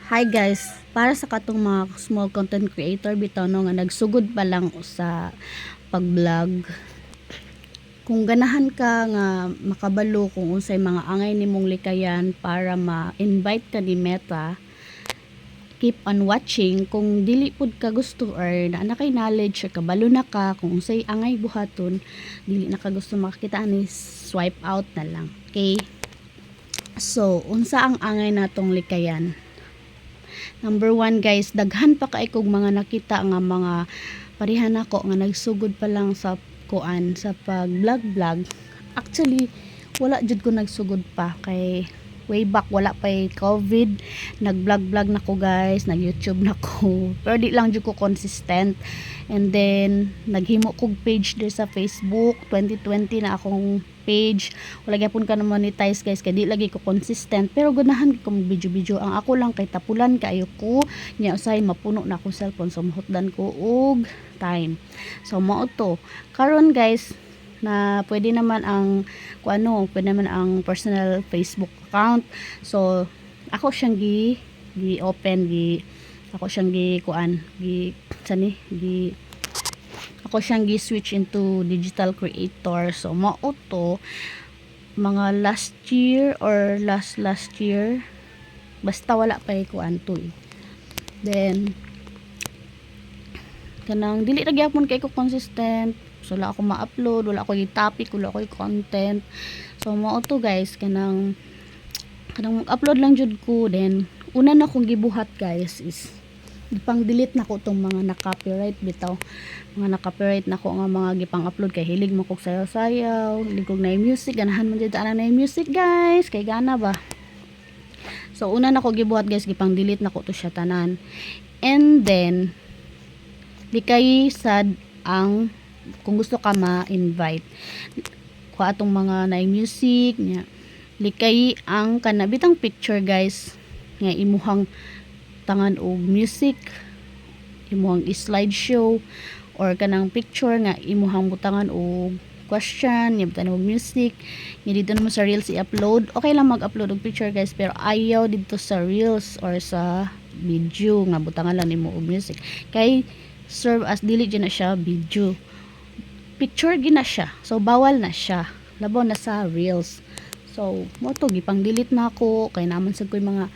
Hi guys, para sa katong mga small content creator bitaw no nga nagsugod pa lang sa pag-vlog. Kung ganahan ka nga makabalo kung unsay mga angay nimong likayan para ma-invite ka ni Meta, keep on watching. Kung dili pud ka gusto or naa kay knowledge or kabalo na ka kung unsay angay buhaton, dili na ka gusto makakita ani, swipe out na lang. Okay? So, unsa ang angay natong likayan? Number 1 guys, daghan pa kay kog mga nakita nga mga parihan ako nga nagsugod pa lang sa kuan sa pag vlog. Actually, wala jud ko nagsugod pa kay way back wala pa COVID, nag-vlog na ko guys, nag-YouTube na ko. Pero di lang jud ko consistent. And then naghimo kog page there sa Facebook, 2020 na akong page. Wala gyapon ka na monetize guys kay di lagi ko consistent, pero ganahan ko mag video ang ako lang kay tapulan kaayo ko nya usay mapuno na ako cellphone, so mahutdan ko og time. So mao to karon guys na pwede naman ang pwede naman ang personal Facebook account. So ako siyang gi-open ako siyang ako siyang gi-switch into digital creator. So mao to mga last year or last year, basta wala pa kuan to Then kanang dili ra gyapon kay ko consistent, so wala ako ma-upload, wala ako topic, wala ako content. So mao to guys, kanang mag-upload lang jud ko. Then una na kong gibuhat guys is gipang delete na ko tong mga na-copyright bitaw, mga na-copyright na ko nga mga gipang upload kay hilig mo kog sayaw-sayaw, hilig kog na music, ganahan man jud ana na music guys, kay gana ba. So una na ko gibuhat guys, gipang delete na ko to siya tanan. And then di kay sad ang kung gusto ka ma-invite ko atong mga na music nya, likay ang kanabitang picture guys nga imuhang tangan og music, imuhang slideshow or kanang picture nga imuhang butangan og question, butangan og music nga dito naman sa reels i-upload. Okay lang mag-upload og picture guys, pero ayaw dito sa reels or sa video nga butangan lang nimo og music kay serve as dili na siya video, picture gina siya, so bawal na siya, labaw na sa reels. So mo to gipang delete na ako kay naman sad koy mga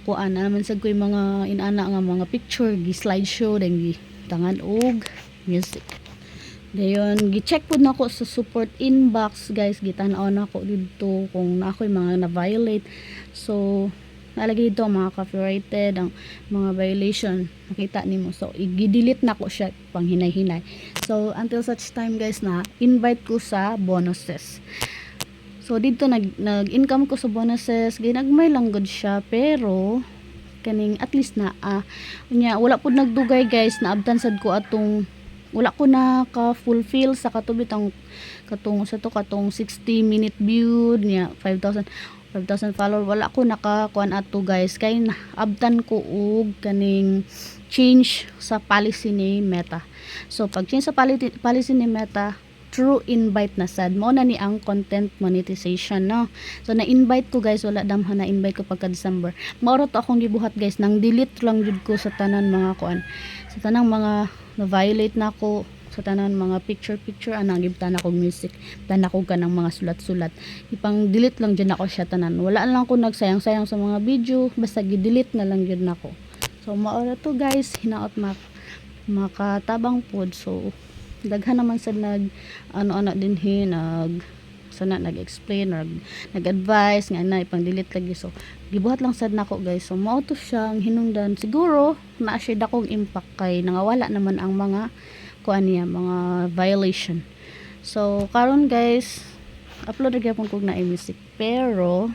kuan naman sad koy mga inana nga mga picture gi slideshow then gi tangan og music. Dayon gi-check pud nako sa support inbox guys, gitan-aw nako didto kung nakoy mga na-violate. So nalagay dito mga copyrighted, ang mga violation nakita nimo, so i-delete na ko siya pang hinay-hinay. So until such time guys na invite ko sa bonuses. So dito nag-income ko sa bonuses, ginagmay lang gud siya, pero kaning at least na unya wala pud nagdugay guys, naabtan sad ko atong wala ko na ka fulfill sa katubitang katong 60 minute view niya 5,000 follower, wala ko nakakuan ato guys kay naabtan ko og kaning change sa policy ni Meta. So pag change sa policy ni Meta, true invite na sad mo na ni ang content monetization no. So na-invite ko guys, wala damhan na invite ko pagka December. Mauro to akong gibuhat guys, nang delete lang jud ko sa tanan mga kuan, sa tanang mga na-violate na ko, sa tanan mga picture anang gibtan ako music, tan ako kanang mga sulat-sulat, ipang delete lang jud ako siya tanan. Wala lang ko nagsayang-sayang sa mga video, basta gi-delete na lang jud nako. So maura to guys, hinaot makatabang pod. So daghan naman sa nag dinhi nag-explain or nag-advise nga na ipang delete lagi. So gibuhat lang sad nako guys. So mao to siya ang hinungdan, siguro na siya dakong impact kay nangawala naman ang mga kuan niya, mga violation. So karon guys, upload ra gyapon kog na music, pero